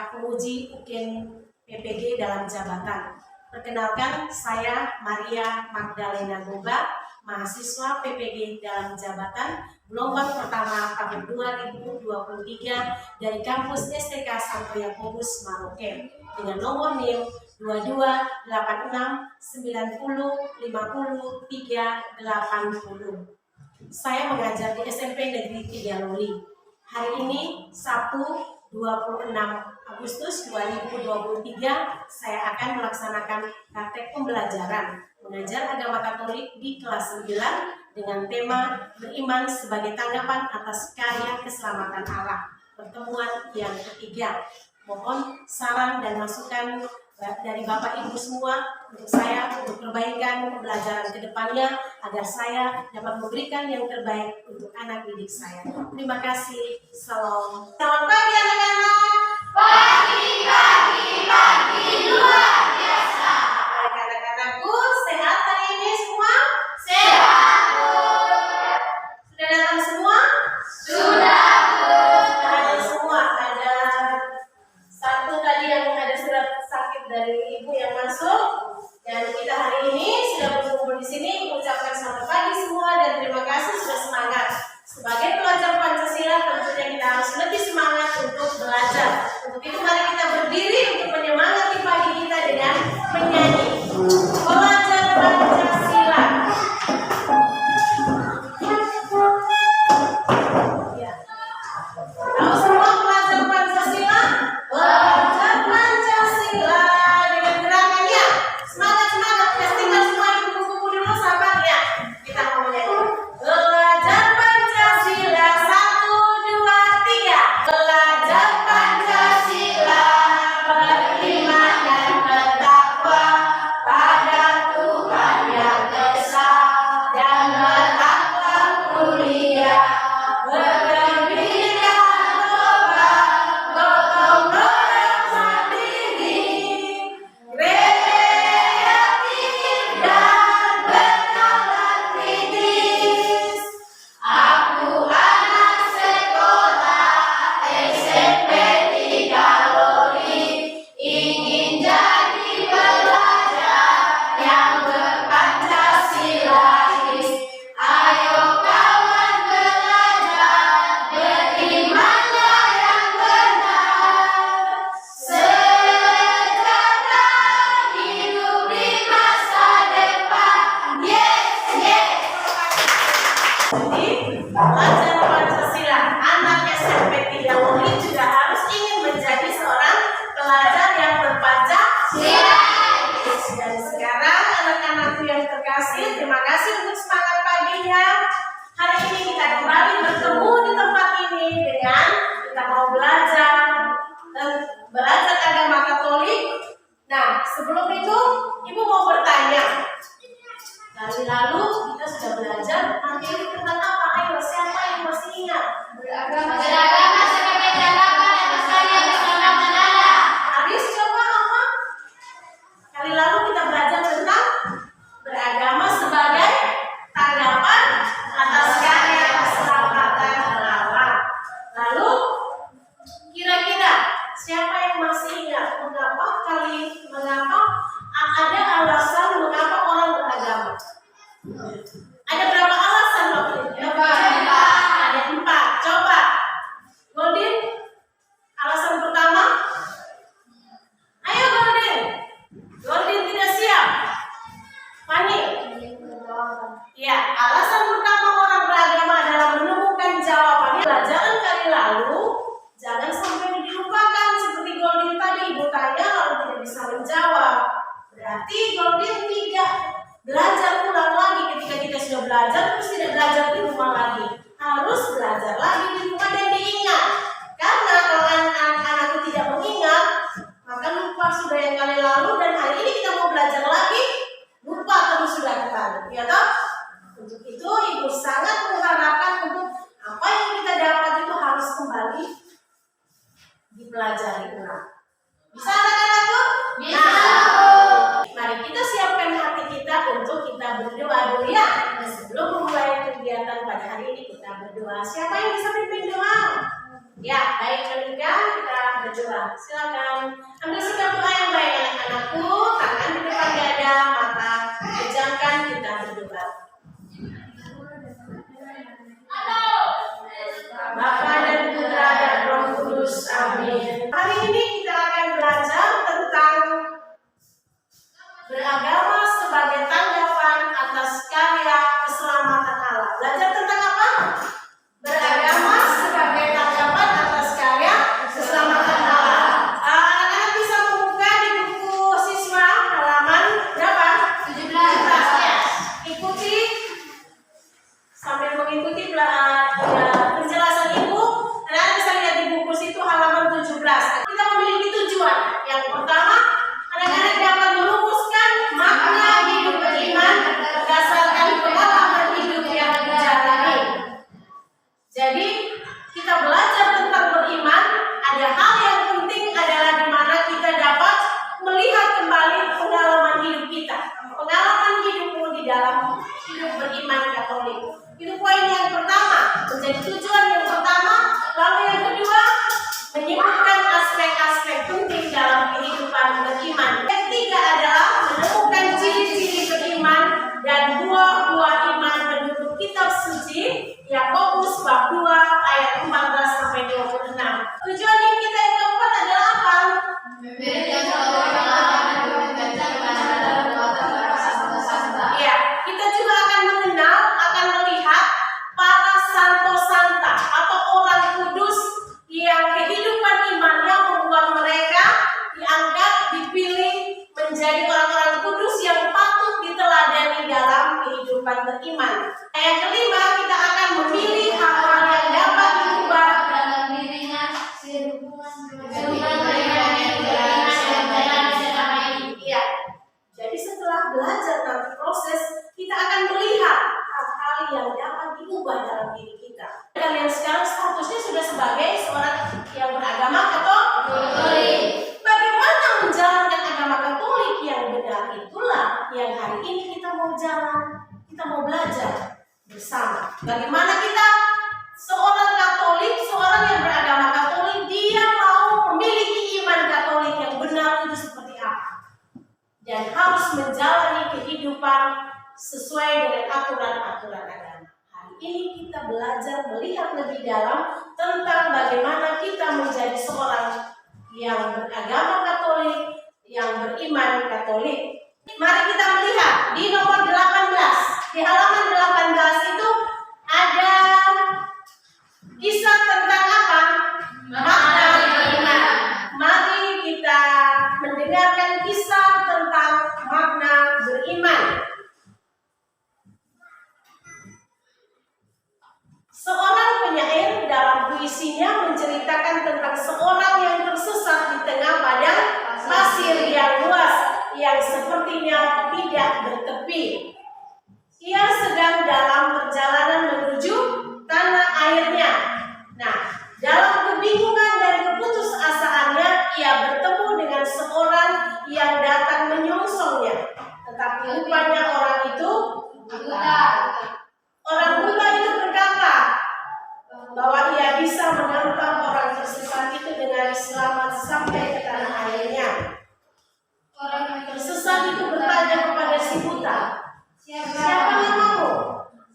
para penguji UKIN PPG dalam jabatan. Perkenalkan, saya Maria Magdalena Goba, mahasiswa PPG dalam jabatan gelombang pertama tahun 2023 dari kampus STK Santo Yakobus Maroke dengan nomor NIM 2286905030. Saya mengajar di SMP Negeri 3 Loli. Hari ini Sabtu 26 Agustus 2023 saya akan melaksanakan praktek pembelajaran mengajar agama Katolik di kelas 9 dengan tema beriman sebagai tanggapan atas karya keselamatan Allah. Pertemuan yang ketiga. Mohon saran dan masukan dari Bapak Ibu semua untuk saya untuk perbaikan pembelajaran ke depannya agar saya dapat memberikan yang terbaik untuk anak didik saya. Terima kasih. Salam. Selamat pagi anak-anak. Pagi luar biasa. Baik anak-anakku, sehat hari ini semua? Sehat, Bu. Sudah datang semua? Sudah, Bu. Ada semua. Ada satu tadi yang ada surat sakit dari ibu yang masuk, dan kita hari ini sudah berkumpul di sini mengucapkan selamat pagi semua dan terima kasih sudah semangat. Sebagai pelajar Pancasila tentunya kita harus lebih semangat untuk belajar. Untuk itu mari kita berdiri untuk menyemangati pagi kita dengan menyanyi Pelajar Pancasila. Ya. Tahu semua pelajar Pancasila? Pelajar Pancasila dengan gerakannya. Semangat, pastikan semua ibu buku dulu sahabat ya. Kita mau menyanyi. Pelajar Pancasila 1, 2, 3. Pelajar Pancasila beriman dan bertakwa pada Tuhan yang esa dan berakhlak mulia. Bergebiran lomba, gotong royong mandiri, kreatif dan bernalar kritis. Aku anak sekolah SMP 3 Loli, ingin jadi pelajar yang berpancasilais. Ayo kawan belajar, berimanlah yang benar. Sejahtera hidup di masa depan. Yes, yes. Jadi, pelajar Pancasila, anak SMP 3 Loli juga harus ingin menjadi seorang pelajar yang berpancasila. Dan sekarang anak-anakku yang terkasih, terima kasih untuk semangat paginya. Hari ini kita kembali bertemu di tempat ini dengan kita mau belajar agama Katolik. Nah, sebelum itu Ibu mau bertanya. Kali lalu kita sudah belajar materi tentang apa? Ayo, siapa yang masih ingat? Beragama sebagai tanggapan atas karya keselamatan Allah. Aris, coba apa? Kali lalu kita belajar tentang beragama sebagai tanggapan atas karya keselamatan Allah. Lalu, kira-kira siapa yang masih ingat mengapa ada alasan mengapa orang beragama? Ada berapa alasan waktu itu? Ada 4. Coba, Goldin, alasan pertama. Ayo Goldin. Goldin tidak siap. Fani. Ya, alasan pertama orang beragama adalah menemukan jawabannya. Pelajaran kali lalu, jangan sampai dilupakan seperti Goldin tadi. Ibu tanya lalu tidak bisa menjawab. Berarti Goldin tidak belajar ulang lagi ketika kita sudah belajar, terus tidak belajar di rumah lagi. Harus belajar lagi di rumah dan diingat. Karena kalau anak-anak itu tidak mengingat, maka lupa sudah yang kali lalu dan hari ini kita mau belajar lagi, lupa terus sudah kembali. Ya toh? Untuk itu Ibu sangat mengharapkan untuk apa yang kita dapat itu harus kembali dipelajari ulang. Bisa anak-anakku? Bisa. Mari kita siapkan hati kita untuk kita berdoa dulu ya. Nah, sebelum memulai kegiatan pada hari ini kita berdoa. Siapa yang bisa pimpin doa? Ya, baik Monika, kita berdoa. Silakan ambil sikap doa yang baik anak-anakku. Tangan di depan dada, mata pejamkan, kita berdoa. Bapa dan Putra dan Roh Kudus. Amin. Hari ini kita akan belajar tentang beragama sebagai tanggapan atas karya keselamatan Allah. Belajar tentang apa? Beragama sebagai tanggapan atas karya keselamatan Allah. Anak-anak bisa membuka di buku siswa halaman berapa? 17. Ya. Ikuti sambil mengikuti penjelasan ibu. Anak-anak bisa lihat di buku situ halaman 17. Kita memiliki tujuan. Yang pertama, anak-anak dapat merumuskan makna hidup beriman berdasarkan pengalaman hidup yang dijalani. Jadi, kita belajar tentang beriman. Ada hal yang penting adalah di mana kita dapat melihat kembali pengalaman hidup kita. Pengalaman hidupmu di dalam hidup beriman Katolik. Itu poin yang pertama, menjadi tujuan yang pertama. Lalu yang kedua, menyebutkan aspek-aspek penting dalam kehidupan beriman. Yang ketiga adalah menemukan ciri-ciri beriman dan buah-buah iman menurut kitab suci Yakobus bab 2 ayat 14 sampai 26. Tujuan yang kita yang keempat adalah apa? Ya, kita juga akan mengenal, akan melihat para santo santa atau orang kudus yang kehidupan imannya membuat mereka dianggap, dipilih menjadi orang-orang kudus yang patut diteladani dalam kehidupan beriman. Yang kelima, kita akan memilih hal-hal yang dapat diubah dalam dirinya sehubungan Iya. Jadi setelah belajar nanti proses, kita akan melihat hal-hal yang dapat diubah dalam diri kita. Kalian sekarang statusnya sudah sebagai seorang yang beragama Katolik. Bagaimana menjalankan agama Katolik yang benar, itulah yang hari ini kita mau jalan, kita mau belajar bersama. Bagaimana kita seorang Katolik, seorang yang beragama Katolik, dia mau memiliki iman Katolik yang benar itu seperti apa? Dan harus menjalani kehidupan sesuai dengan aturan-aturan agama. Hari ini kita belajar melihat lebih dalam tentang bagaimana kita menjadi seorang yang beragama Katolik, yang beriman Katolik. Mari kita melihat di nomor 18. Di halaman 18 itu ada kisah tentang apa? Makna beriman. Mari kita mendengarkan kisah tentang makna beriman. Seorang penyair dalam puisinya menceritakan tentang seorang yang tersesat di tengah padang pasir yang luas yang sepertinya tidak bertepi. Ia sedang dalam perjalanan menuju tanah airnya. Nah, dalam kebingungan dan keputusasaannya, ia bertemu dengan seorang yang datang menyongsongnya. Tetapi rupanya orang itu buta. Orang buta itu berkata bahwa ia bisa mengantar orang tersesat itu dengan selamat sampai ke tanah airnya. Orang yang tersesat itu bertanya kepada si buta, "Siapa namamu?"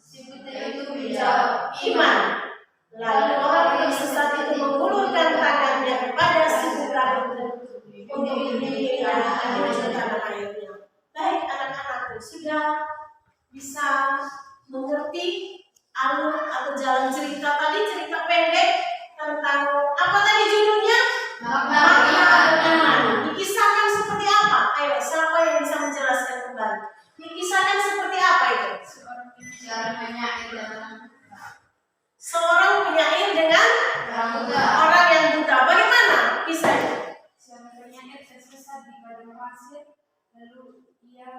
Si buta itu menjawab, "Iman." Lalu orang tersesat itu mengulurkan tangannya kepada si buta untuk diberinya menuju tanah airnya. Baik anak-anakku, sudah bisa mengerti alur atau jalan cerita tadi, cerita pendek tentang apa tadi judulnya? Makna beriman. Dikisahkan seperti apa? Ayo, siapa yang bisa menjelaskan kembali? Dikisahkan seperti apa itu? Seorang penyair dengan orang yang buta. Bagaimana kisahnya? seorang penyair tersesat di padang pasir, lalu ia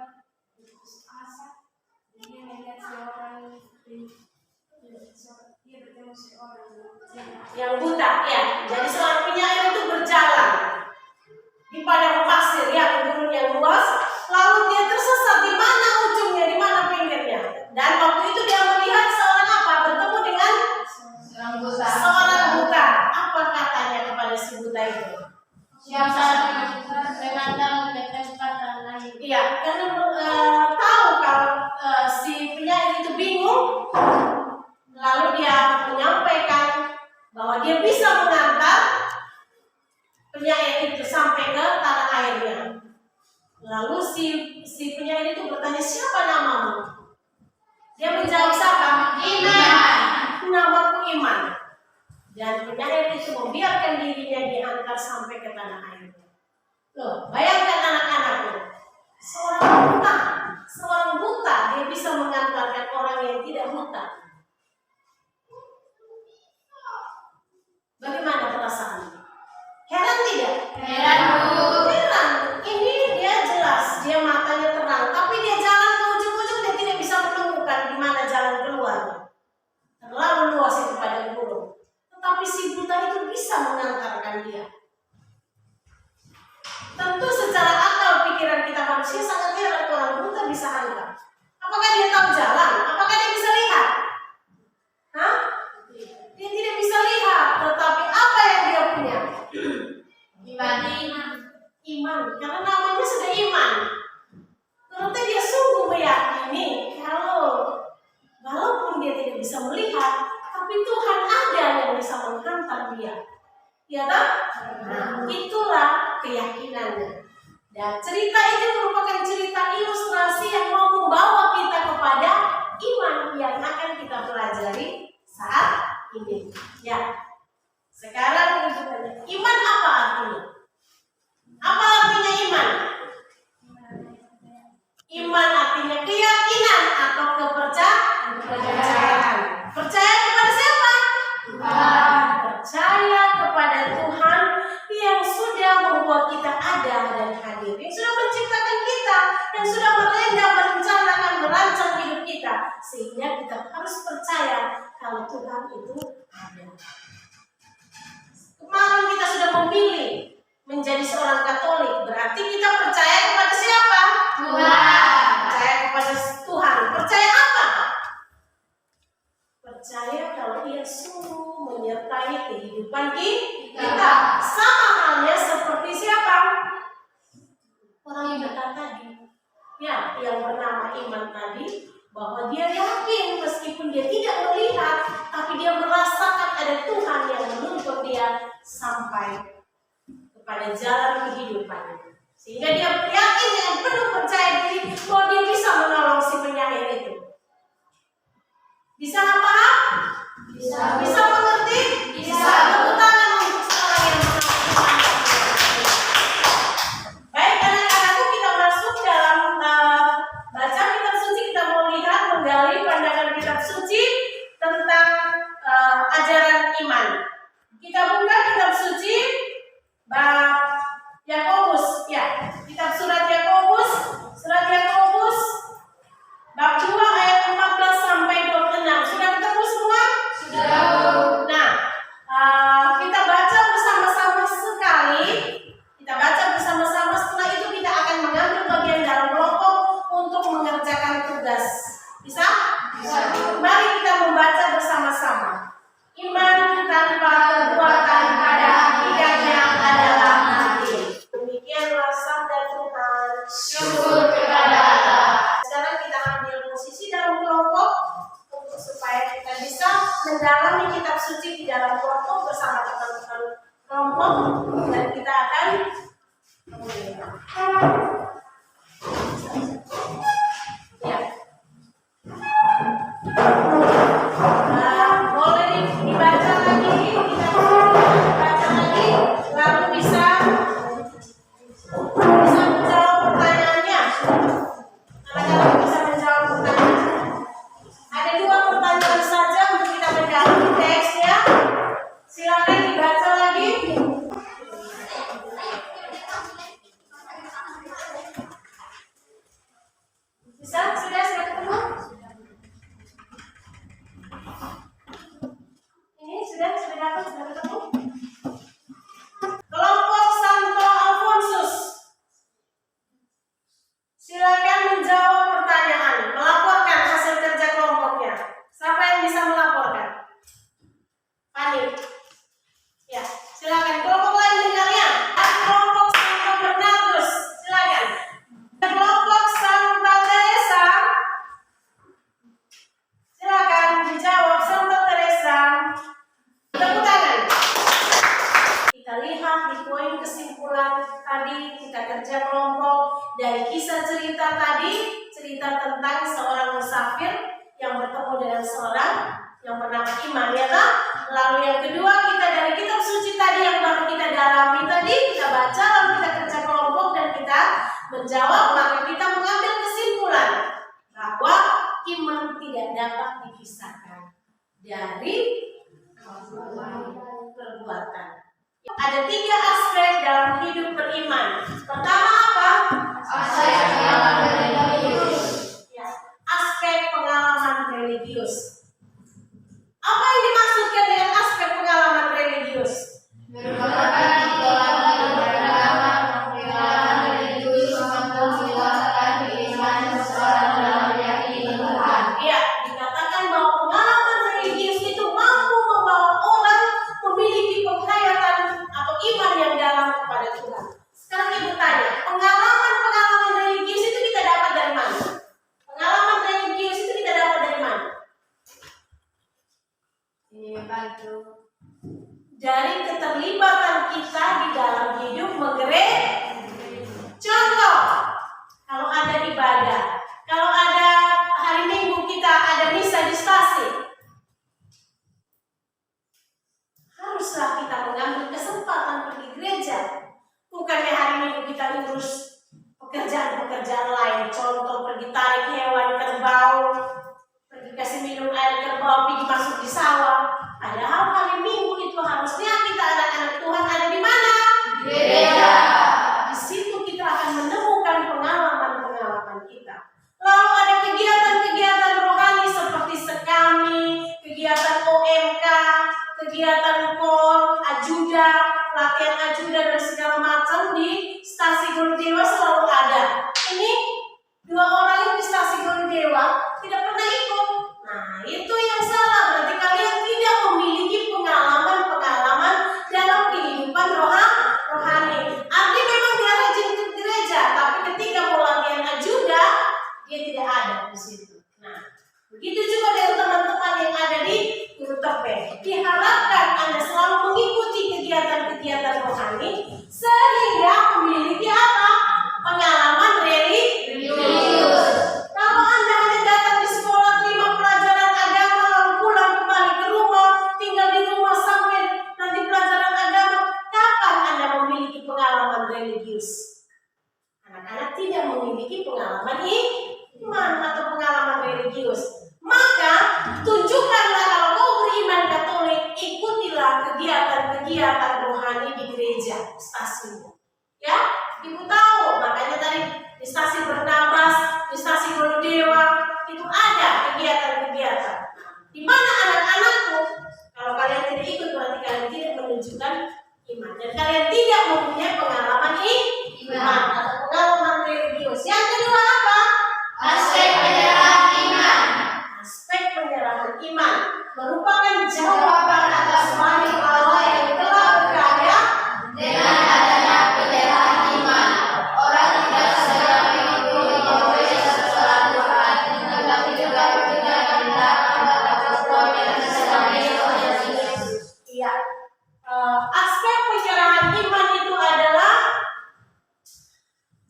putus asa. Dia melihat dia bertemu seorang Yang buta, ya. Jadi seorang penyair itu berjalan di padang pasir yang gurun yang luas, lalu dia tersesat di mana ujungnya, di mana pinggirnya. Dan waktu itu dia melihat seorang apa? Bertemu dengan seorang buta. Apa katanya kepada si buta itu? Iya, karena tahu kalau si penyair itu bingung, lalu dia menyampaikan bahwa dia bisa mengantar penyair itu sampai ke tanah airnya. Lalu si penyair itu bertanya, siapa namamu? Dia menjawab, siapa? Iman. Namaku Iman. Dan penyair itu membiarkan dirinya diantar sampai ke tanah air. Loh, bayangkan anak-anakku, seorang buta dia bisa mengantarkan orang yang tidak buta. Bagaimana perasaannya? Heran tidak? Heran, Bu. Heran. Ini dia jelas, dia matanya terang, tapi dia jalan ke ujung-ujung dia tidak bisa menemukan di mana jalan keluarnya. Terlalu luas itu padang gurun. Tetapi si buta itu bisa mengantarkan dia. Tentu secara akal pikiran kita manusia sangat heran orang buta bisa antar. Apakah dia tahu jalan? Apakah dia bisa lihat? Hah? Dia tidak bisa lihat, tetapi apa yang dia punya? Iman. Karena namanya sudah iman. Berarti dia sungguh meyakini kalau walaupun dia tidak bisa melihat, tapi Tuhan ada yang bisa menghantar dia. Ya tak? Nah, itulah keyakinannya. Dan cerita ini merupakan cerita ilustrasi yang mau membawa kita kepada iman yang akan kita pelajari saat ini. Ya. Sekarang ibu tanya, iman apa artinya? Apa artinya iman? Iman artinya keyakinan atau kepercayaan. Percaya kepada siapa? Tuhan. Percaya kepada Tuhan yang sudah membuat kita ada dan hadir, yang sudah menciptakan kita, yang sudah merencanakan, merancang hidup kita, sehingga kita harus percaya kalau Tuhan itu ada. Kemarin kita sudah memilih menjadi seorang Katolik, berarti kita percaya kepada siapa? Tuhan. Percaya kepada Tuhan. Percaya apa? Percaya kalau Dia sungguh menyertai kehidupan kita. Sama halnya seperti siapa? Orang yang berkata tadi, ya, yang bernama Iman tadi, bahwa dia yakin meskipun dia tidak melihat, tapi dia merasakan ada Tuhan yang menuntun dia sampai kepada jalan kehidupan. Sehingga dia yakin dengan penuh percaya diri bahwa dia bisa menolong si penyair itu. Bisa paham? Bisa mengerti? Bisa. Tepuk tangan untuk seorang yang mengerti. Baik, anak-anakku, kita masuk dalam baca kitab suci. Kita mau lihat, menggali pandangan kitab suci tentang ajaran iman. Kita buka kitab suci bab Yakobus, ya, kitab surat Yakobus bab 2 ayat 14 sampai 26. Sudah ketemu semua? Sudah. Nah, kita baca bersama-sama sekali. Kita baca bersama-sama, setelah itu kita akan mengambil bagian dalam kelompok untuk mengerjakan tugas. Bisa? Bisa. Mari kita membaca bersama-sama. Iman tanpa perbuatan pada hakikatnya adalah mati. Demikianlah sabda Tuhan. Syukur kepada Allah. Sekarang kita ambil posisi dalam kelompok untuk supaya kita bisa mendalami kitab suci di dalam kelompok bersama teman-teman kelompok, dan kita akan ya. Boleh dibaca lagi, kita baca lagi, lalu bisa menjawab pertanyaannya. Anak-anak bisa menjawab pertanyaan. Ada 2 pertanyaan saja untuk kita mendalami teksnya. Silakan dibaca lagi. cerita tadi, cerita tentang seorang musafir yang bertemu dengan seorang yang bernama Iman, ya kan? Lalu yang kedua, kita dari kitab suci tadi yang baru kita dalami tadi, kita baca, lalu kita kerja kelompok dan kita menjawab, maka kita mengambil kesimpulan bahwa iman tidak dapat dipisahkan dari perbuatan. Ada 3 aspek dalam hidup beriman. Pertama apa? Ya, aspek pengalaman religius. Apa yang dimaksudkan dengan aspek pengalaman religius? Ya, dikatakan bahwa pengalaman religius itu mampu membawa orang memiliki penghayatan atau iman yang dalam kepada Tuhan. Sekarang ibu tanya, pengalaman religius itu kita dapat dari mana? Pengalaman religius itu kita dapat dari mana? Dari keterlibatan kita di dalam hidup menggereja. Contoh, kalau ada ibadah, kalau ada hari Minggu kita ada misa di stasi, haruslah kita mengambil kesempatan pergi gereja. Bukannya hari Minggu kita urus pekerjaan-pekerjaan lain, contoh pergi tarik hewan kerbau, pergi kasih minum air kerbau, pergi masuk di sawah. Padahal hari Minggu itu harusnya kita anak-anak Tuhan ada di mana? Gereja. Di situ kita akan menemukan pengalaman-pengalaman kita. Lalu ada kegiatan-kegiatan rohani seperti sekami, kegiatan OMK, kegiatan KOR, ajuda, latihan ajuda dan segala macam di stasi Gorodewa selalu ada. Ini 2 orang yang di stasi Gorodewa tidak pernah ikut. Nah, itu yang salah. Berarti kalian tidak memiliki pengalaman-pengalaman dalam kehidupan rohani. Arti memang dia rajin ke gereja, tapi ketika mau latihan ajuda, dia tidak ada di situ. Nah, begitu juga dengan teman-teman yang ada di Guru Tepe. Diharapkan Anda selalu mengikuti kegiatan-kegiatan rohani sehingga memiliki apa? Pengalaman religius. Kalau Anda hanya datang di sekolah, terima pelajaran agama, lalu pulang kembali ke rumah, tinggal di rumah sampai nanti pelajaran agama, kapan Anda memiliki pengalaman religius? Anak-anak tidak memiliki pengalaman iman atau pengalaman religius. Maka tunjukkanlah kalau kau beriman Katolik, ikutilah kegiatan-kegiatan rohani di gereja stasiun. Ya, ibu tahu, makanya tadi di stasi Bernabas, di stasi Gorodewa itu ada kegiatan-kegiatan. Di mana anak-anakku? Kalau kalian tidak ikut berarti kalian tidak menunjukkan iman dan kalian tidak mempunyai pengalaman iman atau pengalaman religius. Yang kedua apa? Aspek penyerahan iman. Aspek penyerahan iman merupakan jawaban atas wahyu Allah yang telah berkarya. Dengan adanya penyerahan iman, orang tidak saja mengikuti mempercayai sesuatu hal, tetapi juga bertindak atas sesuatu yang sedang Yesus. Iya. Aspek penyerahan iman itu adalah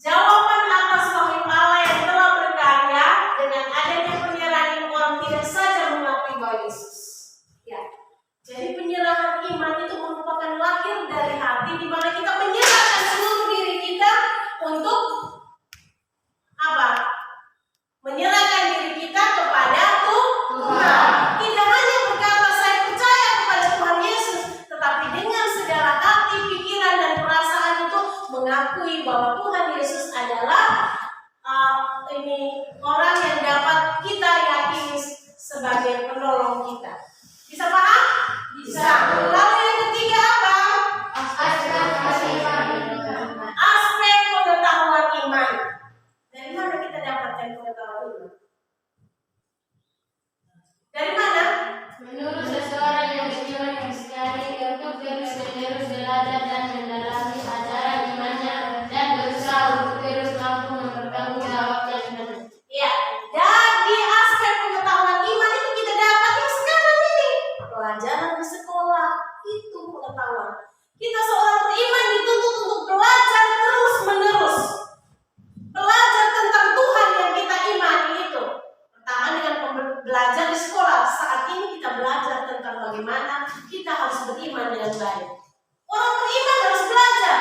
jawaban atas wahyu Allah yang telah berkarya. Dengan adanya penyerahan iman, orang tidak saja mengakui bahwa Yesus. Ya. Jadi penyerahan iman itu merupakan lahir dari hati di mana kita menyerahkan seluruh diri kita untuk apa? Menyerahkan diri kita kepada Tuhan. Tidak hanya berkata saya percaya kepada Tuhan Yesus, tetapi dengan segala hati, pikiran dan perasaan itu mengakui bahwa Tuhan Yesus adalah orang yang dapat kita yakini sebagai penolong kita. Bisa paham? Bisa. Lalu yang ketiga apa? Aspek pengetahuan iman. Dari mana kita dapatkan pengetahuan iman? Dari mana? Menurut seseorang yang beriman yang sekali untuk terus-menerus belajar dan mendalami ajaran imannya dan berusaha untuk terus mampu mempertanggungjawabkan imannya. Ya, dari aspek pengetahuan iman itu kita dapat yang sekarang ini. Pelajaran di sekolah itu pengetahuan. Kita seorang beriman dituntut untuk belajar terus-menerus. Belajar tentang bagaimana kita harus beriman dengan baik. Orang beriman harus belajar.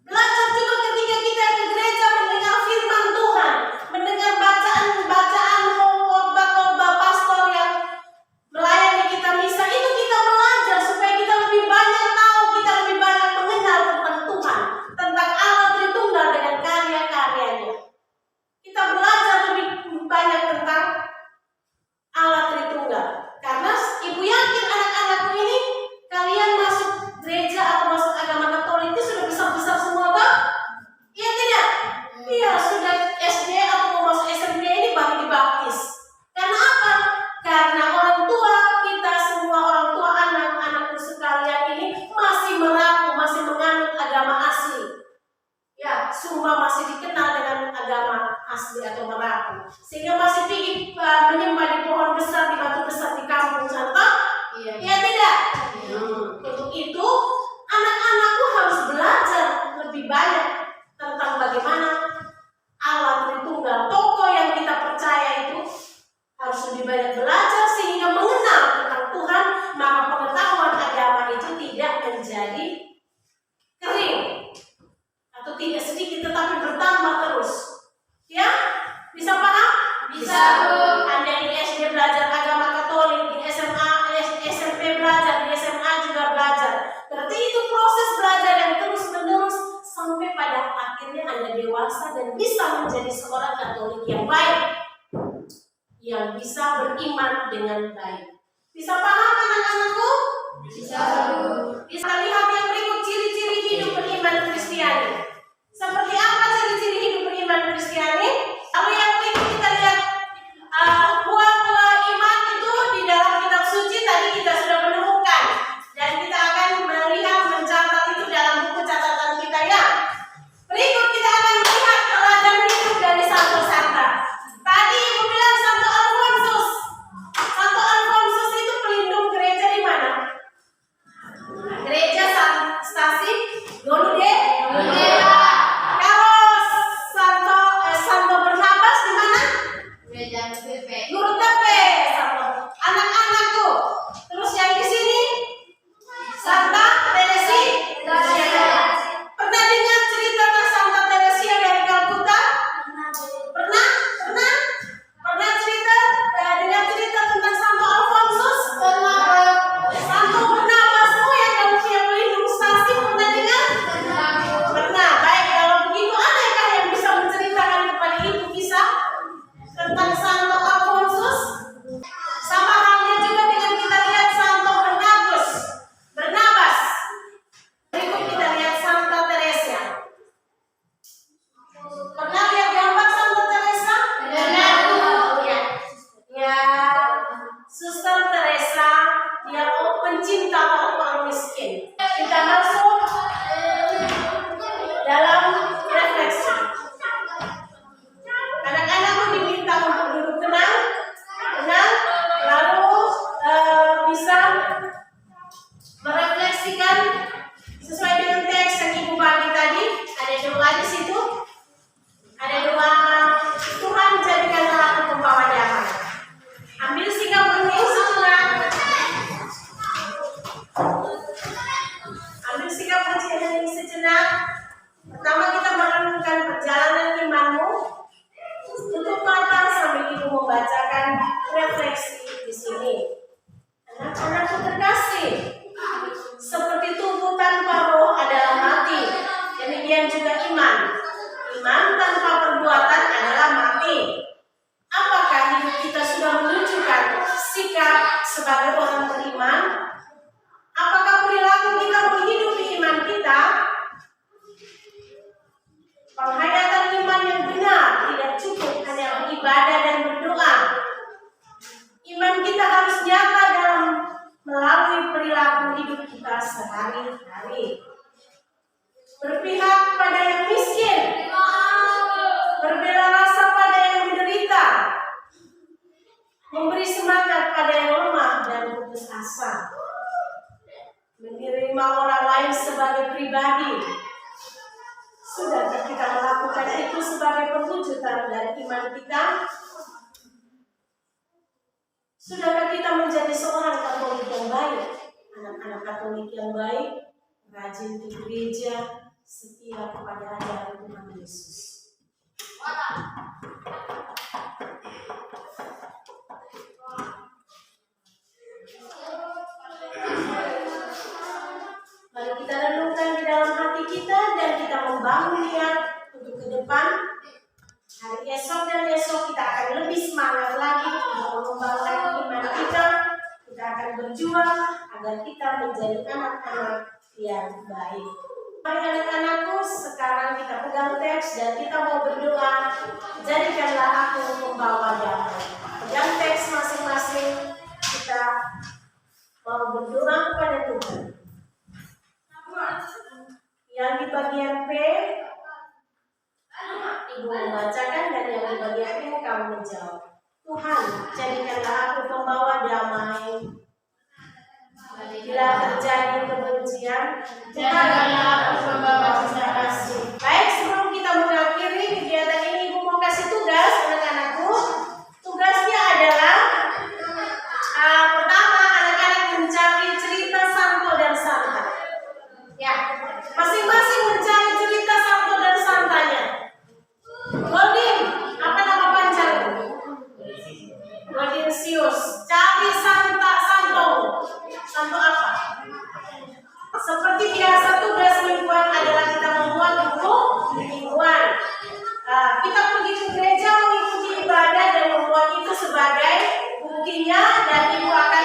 Belajar juga ketika kita ke gereja mendengar firman Tuhan, mendengar bacaan-bacaan khotbah-khotbah pastor yang melayani kita misa, itu kita belajar supaya kita lebih banyak tahu, kita lebih banyak mengenal tentang Tuhan, tentang Allah Tritunggal dengan karya-karyanya. Kita belajar lebih banyak tentang Allah Tritunggal. Karena ibu yakin anak-anakku ini, kalian masuk gereja atau masuk agama Katolik itu sudah besar-besar semua, Pak? Iya tidak? Iya, sudah SD atau mau masuk SMP ini baru dibaptis. Karena apa? Karena orang tua kita semua, orang tua anak-anakku sekalian ini masih merapu, masih menganut agama asli. Ya, Sumba masih dikenal dengan agama asli atau merapu. Sehingga masih pergi menyembah di pohon besar, di batu besar di kampung sana. Iya. Ya tidak? Untuk itu, anak-anakku harus belajar lebih banyak tentang bagaimana Allah Tritunggal, tokoh yang kita percaya itu harus lebih banyak belajar sehingga mengenal tentang Tuhan, maka pengetahuan agama itu tidak menjadi kering atau tidak sedikit tetapi bertambah terus. Ya? Bisa paham? Bisa, Bu. Anda di SD belajar agama Katolik, di SMA, SMP belajar, di SMA juga belajar. Berarti itu proses belajar yang terus-menerus sampai pada akhirnya Anda dewasa dan bisa menjadi seorang Katolik yang baik, yang bisa beriman dengan baik. Bisa paham anak-anakku? Bisa, Bu. Bisa lihat yang berikut ciri-ciri hidup beriman Kristiani. Seperti apa ciri-ciri hidup beriman Kristiani? Lalu yang berikut kita lihat buah-buah iman itu di dalam kitab suci tadi kita sudah menemukan. Dan kita akan melihat, mencatat itu dalam buku catatan kita ya. Berikut kita akan melihat teladan hidup dari Santo Santa. Tadi Ibu bilang Santo Alfonsus. Santo Alfonsus itu pelindung gereja di mana? Gereja Stasi Golude. Kalau Santo Barnabas di mana? Gereja Tepe. Guru Tepe. Anak-anakku. Terus yang di sini Santa Teresia. Pernah dengar cerita tentang Santa Teresia dari Kalkuta? Pernah? Dengar cerita tentang Santo Alfonsus? Santo Barnabas, yang kamu punya pelindung stasi, pernah dengar? Pernah. Baik, kalau begitu adakah yang bisa menceritakan kepada ibu kisah tentang Santo Alfonsus? Sama halnya juga dengan kita lihat Santo Barnabas. Berikut kita lihat Santa Teresa. Pernah lihat gambar Santa Teresa? Pernah, Bu. Ya, Suster Teresa, dia pencinta orang miskin. Kita masuk dalam refleksi. Anak-anakku diminta untuk duduk tenang, lalu bisa merefleksikan sesuai dengan teks yang Ibu bagi tadi. Ada doa di situ. Ada doa, Tuhan jadikanlah aku pembawa damai. Ambil sikap hening sejenak. Ambil sikap hening sejenak. Pertama kita merenungkan perjalanan imanmu. Tutup mata sambil Ibu membacakan refleksi di sini. Anak-anakku terkasih, seperti tubuh tanpa roh adalah mati, demikian juga iman. Iman tanpa perbuatan adalah mati. Apakah hidup kita sudah menunjukkan sikap sebagai orang beriman? Apakah perilaku kita menghidupi iman kita? Penghayatan iman yang benar tidak cukup hanya beribadah dan berdoa. Iman kita harus nyata dalam melalui perilaku hidup kita sehari-hari. Berpihak pada yang miskin, berbela rasa pada yang menderita, memberi semangat pada yang lemah dan putus asa, menerima orang lain sebagai pribadi. Sudahkah kita melakukan itu sebagai perwujudan dari iman kita? Sudahkah kita menjadi seorang Katolik yang baik? Anak-anak Katolik yang baik, rajin ke gereja, setia kepada ajaran Tuhan Yesus. Mari kita renungkan di dalam hati kita dan kita membangun niat untuk ke depan. Hari esok dan besok kita akan lebih semangat lagi untuk mengembangkan iman kita. Kita akan berjuang agar kita menjadi anak-anak yang baik. Mari anak-anakku, sekarang kita pegang teks dan kita mau berdoa. Jadikanlah aku pembawa damai. Pegang teks masing-masing, kita mau berdoa kepada Tuhan. Yang di bagian P, Ibu membacakan, dan yang di bagian P kamu menjawab. Tuhan, jadikanlah aku pembawa damai. Bila terjadi kebencian, Jadikanlah aku pembawa cinta kasih. Baik, sebelum kita mengakhiri kegiatan ini, Ibu mau kasih tugas anak-anakku. Tugasnya adalah pertama, anak-anak mencari cerita Santo dan Santa. Ya, masing-masing mencari cerita Santo dan Santanya. Goldin, apa nama panjangmu? Goldinsius. Cari Santo. Santo apa? Seperti biasa, tugas mingguan adalah kita membuat buku mingguan. Kita pergi ke gereja mengikuti ibadah dan membuat itu sebagai buktinya, dan Ibu akan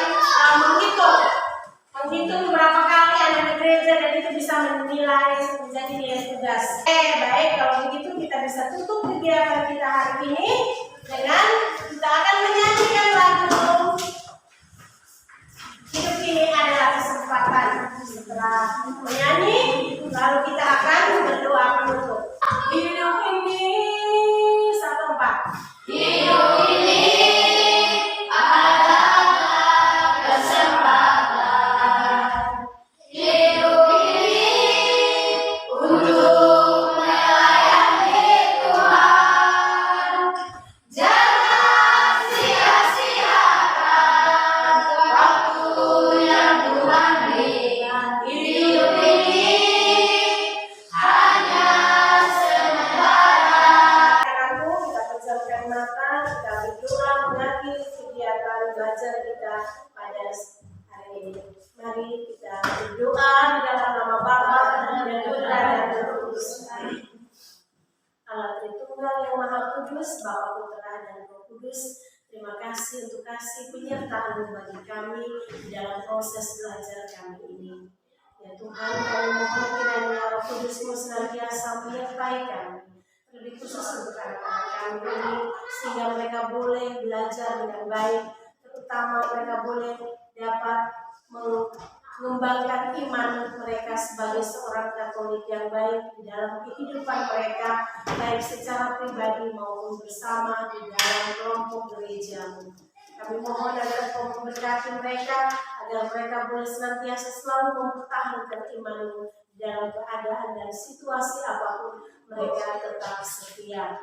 menghitung berapa kali Anda di gereja, dan itu bisa menilai menjadi nilai tugas. Baik, kalau begitu kita bisa tutup kegiatan kita hari ini dengan kita akan menyanyikan lagu Hidup Ini Adalah Kesempatan. Setelah menyanyi, lalu kita akan berdoa penutup. Hidup ini 1, 4. Hidup ini adalah kesempatan. Hidup ini untuk melayani Tuhan. Jangan sia-siakan waktu yang Tuhan berikan. Hidup ini hanya sementara. Anak-anakku, kita pejamkan mata, kita berdoa mengakhiri kegiatan belajar kita pada hari ini. Mari kita berdoa di dalam nama Bapa dan Putra dan Roh Kudus. Allah Tritunggal yang Maha Kudus, Bapa, Putra dan Roh Kudus, terima kasih untuk kasih penyertaan bagi kami di dalam proses belajar kami ini. Ya Tuhan, kami mohon kiranya Roh Kudus-Mu senantiasa menyertai kami, lebih khusus untuk anak-anak kami ini, sehingga mereka boleh belajar dengan baik, terutama mereka boleh dapat mengembangkan iman mereka sebagai seorang Katolik yang baik di dalam kehidupan mereka, baik secara pribadi maupun bersama di dalam kelompok gereja-Mu. Kami mohon agar Kau memberkati mereka, agar mereka boleh senantiasa selalu mempertahankan iman-Mu dalam keadaan dan situasi apapun, mereka tetap setia.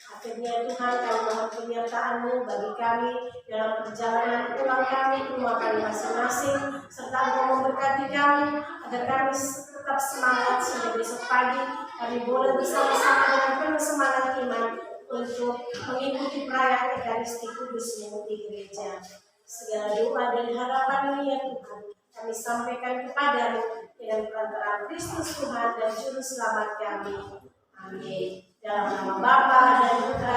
Akhirnya Tuhan, kami mohon penyertaan-Mu bagi kami dalam perjalanan pulang kami ke rumah kami masing-masing, serta Engkau memberkati kami agar kami tetap semangat sehingga besok pagi kami boleh bersama-sama dengan penuh semangat iman untuk mengikuti perayaan Ekaristi Kudus-Mu di gereja. Segala doa dan harapan ini ya Tuhan, kami sampaikan kepadamu dengan perantaraan Kristus Tuhan dan Juru Selamat kami. Amin. Dalam nama Bapa dan Putra